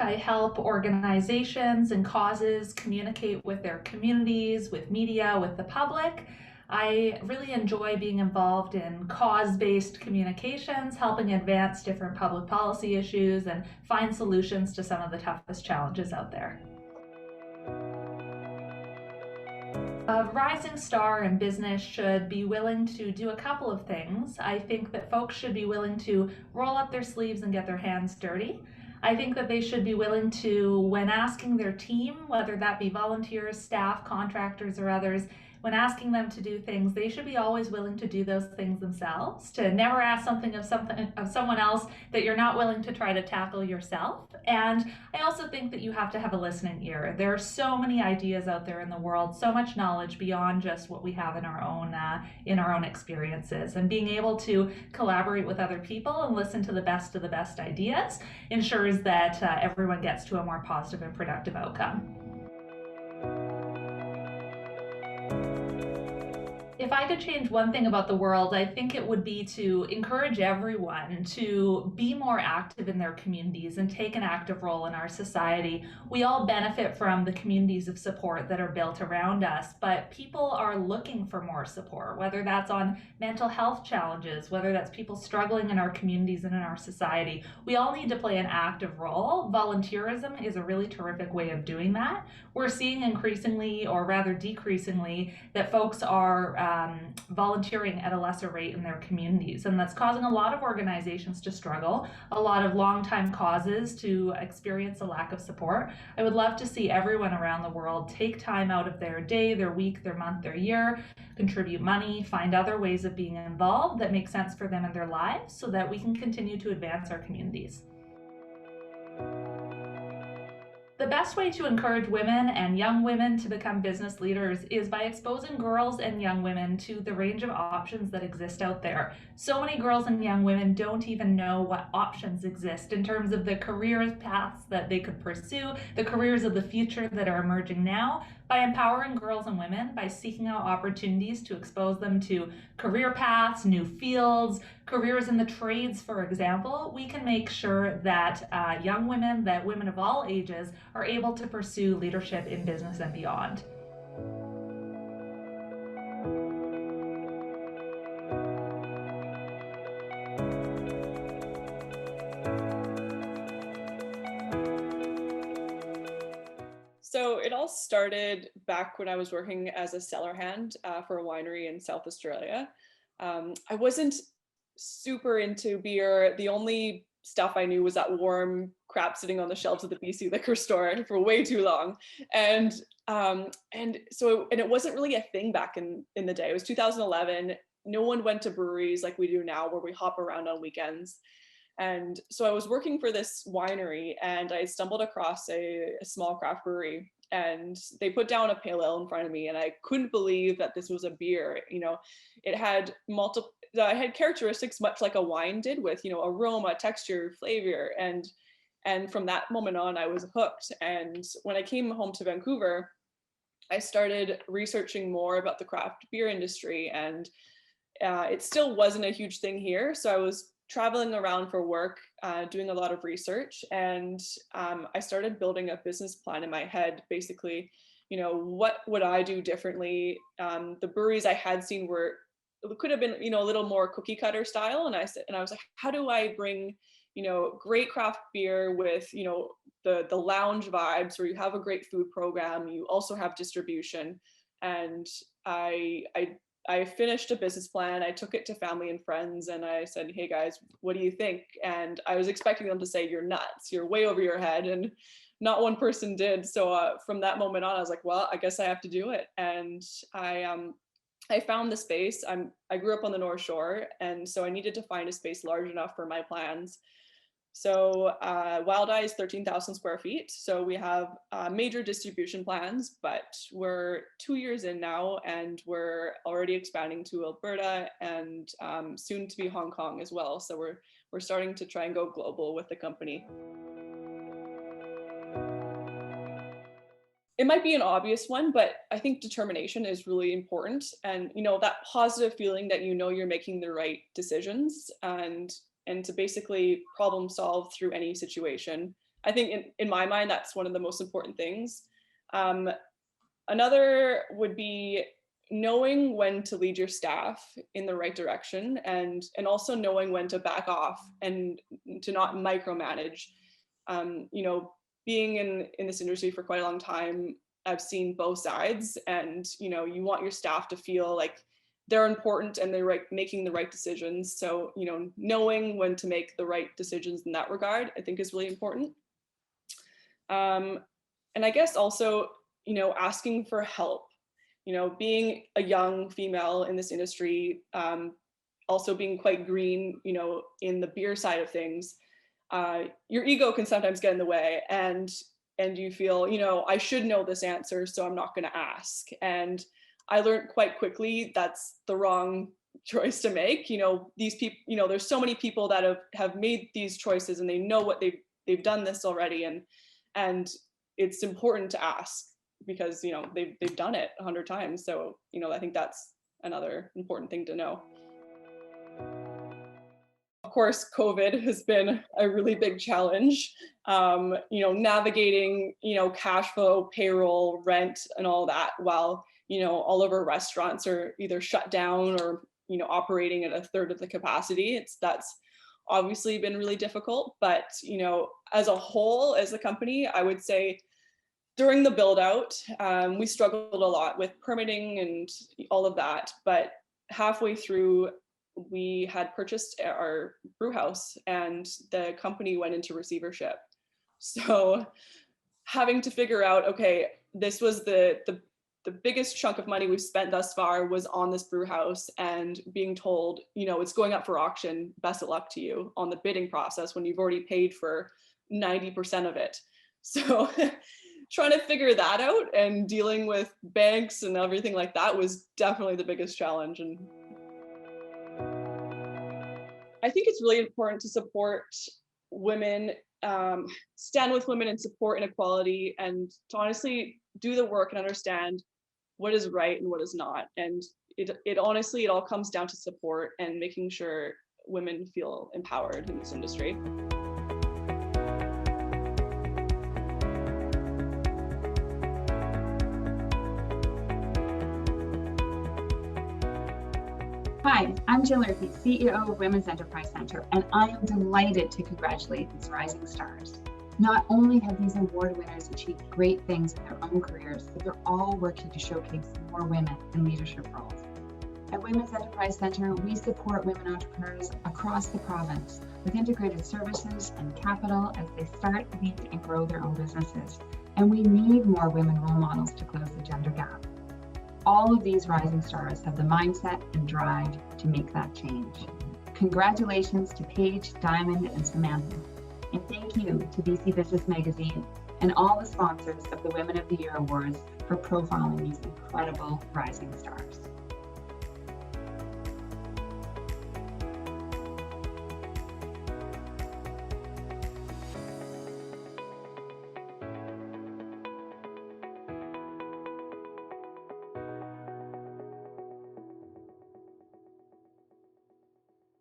I help organizations and causes communicate with their communities, with media, with the public. I really enjoy being involved in cause-based communications, helping advance different public policy issues and find solutions to some of the toughest challenges out there. A rising star in business should be willing to do a couple of things. I think that folks should be willing to roll up their sleeves and get their hands dirty. I think that they should be willing to, when asking their team, whether that be volunteers, staff, contractors, or others, when asking them to do things, they should be always willing to do those things themselves, to never ask something of someone else that you're not willing to try to tackle yourself. And I also think that you have to have a listening ear. There are so many ideas out there in the world, so much knowledge beyond just what we have in our own experiences. And being able to collaborate with other people and listen to the best of the best ideas ensures that everyone gets to a more positive and productive outcome. If I could change one thing about the world, I think it would be to encourage everyone to be more active in their communities and take an active role in our society. We all benefit from the communities of support that are built around us, but people are looking for more support, whether that's on mental health challenges, whether that's people struggling in our communities and in our society. We all need to play an active role. Volunteerism is a really terrific way of doing that. We're seeing increasingly, or rather decreasingly, that folks are volunteering at a lesser rate in their communities, and that's causing a lot of organizations to struggle, a lot of long-time causes to experience a lack of support. I would love to see everyone around the world take time out of their day, their week, their month, their year, contribute money, find other ways of being involved that make sense for them and their lives so that we can continue to advance our communities. The best way to encourage women and young women to become business leaders is by exposing girls and young women to the range of options that exist out there. So many girls and young women don't even know what options exist in terms of the career paths that they could pursue, the careers of the future that are emerging now. By empowering girls and women, by seeking out opportunities to expose them to career paths, new fields, careers in the trades, for example, we can make sure that young women, that women of all ages, are able to pursue leadership in business and beyond. So it all started back when I was working as a cellar hand for a winery in South Australia. I wasn't super into beer. The only stuff I knew was that warm crap sitting on the shelves of the BC liquor store for way too long. And it wasn't really a thing back in the day. It was 2011. No one went to breweries like we do now, where we hop around on weekends. And so I was working for this winery, and I stumbled across a small craft brewery, and they put down a pale ale in front of me, and I couldn't believe that this was a beer. It had characteristics much like a wine did, with aroma, texture, flavor, and from that moment on, I was hooked. And when I came home to Vancouver, I started researching more about the craft beer industry, and it still wasn't a huge thing here. So I was traveling around for work, doing a lot of research, and I started building a business plan in my head. Basically, what would I do differently? The breweries I had seen could have been, a little more cookie cutter style, and I was like, how do I bring, great craft beer with, the lounge vibes, where you have a great food program, you also have distribution. And I finished a business plan. I took it to family and friends, and I said, hey guys, what do you think? And I was expecting them to say, you're nuts, you're way over your head. And not one person did. So from that moment on, I was like, well, I guess I have to do it. And I found the space. I grew up on the North Shore, and so I needed to find a space large enough for my plans. So Wild Eye is 13,000 square feet. So we have major distribution plans, but we're 2 years in now, and we're already expanding to Alberta and soon to be Hong Kong as well. So we're starting to try and go global with the company. It might be an obvious one, but I think determination is really important. And, that positive feeling that you're making the right decisions, and to basically problem solve through any situation. I think in my mind, that's one of the most important things. Um, Another would be knowing when to lead your staff in the right direction, and also knowing when to back off and to not micromanage. You know, being in this industry for quite a long time, I've seen both sides, and you know, you want your staff to feel like they're important and they're making the right decisions. So, you know, knowing when to make the right decisions in that regard, I think is really important. Um, and I guess also, you know, asking for help. You know, being a young female in this industry, also being quite green, you know, in the beer side of things, your ego can sometimes get in the way, and you feel, you know, I should know this answer, so I'm not going to ask. And I learned quite quickly that's the wrong choice to make. You know, these people, you know, there's so many people that have made these choices, and they know what they've done this already, and it's important to ask because, you know, they've done it 100 times. So, you know, I think that's another important thing to know. Of course, COVID has been a really big challenge. You know, navigating, you know, cash flow, payroll, rent, and all that, while, you know, all of our restaurants are either shut down or, you know, operating at a third of the capacity. That's obviously been really difficult. But, you know, as a whole, as a company, I would say during the build out, we struggled a lot with permitting and all of that. But halfway through, we had purchased our brew house, and the company went into receivership. So having to figure out, okay, this was the biggest chunk of money we've spent thus far was on this brew house, and being told, you know, it's going up for auction, best of luck to you on the bidding process when you've already paid for 90% of it. So trying to figure that out and dealing with banks and everything like that was definitely the biggest challenge. And I think it's really important to support women, stand with women and support inequality, and to honestly do the work and understand what is right and what is not. And it honestly, it all comes down to support and making sure women feel empowered in this industry. Hi, I'm Jill Murphy, CEO of Women's Enterprise Centre, and I am delighted to congratulate these rising stars. Not only have these award winners achieved great things in their own careers, but they're all working to showcase more women in leadership roles. At Women's Enterprise Centre, we support women entrepreneurs across the province with integrated services and capital as they start, lead, and grow their own businesses. And we need more women role models to close the gender gap. All of these rising stars have the mindset and drive to make that change. Congratulations to Paige, Diamond, and Samantha. And thank you to BC Business Magazine and all the sponsors of the Women of the Year Awards for profiling these incredible rising stars.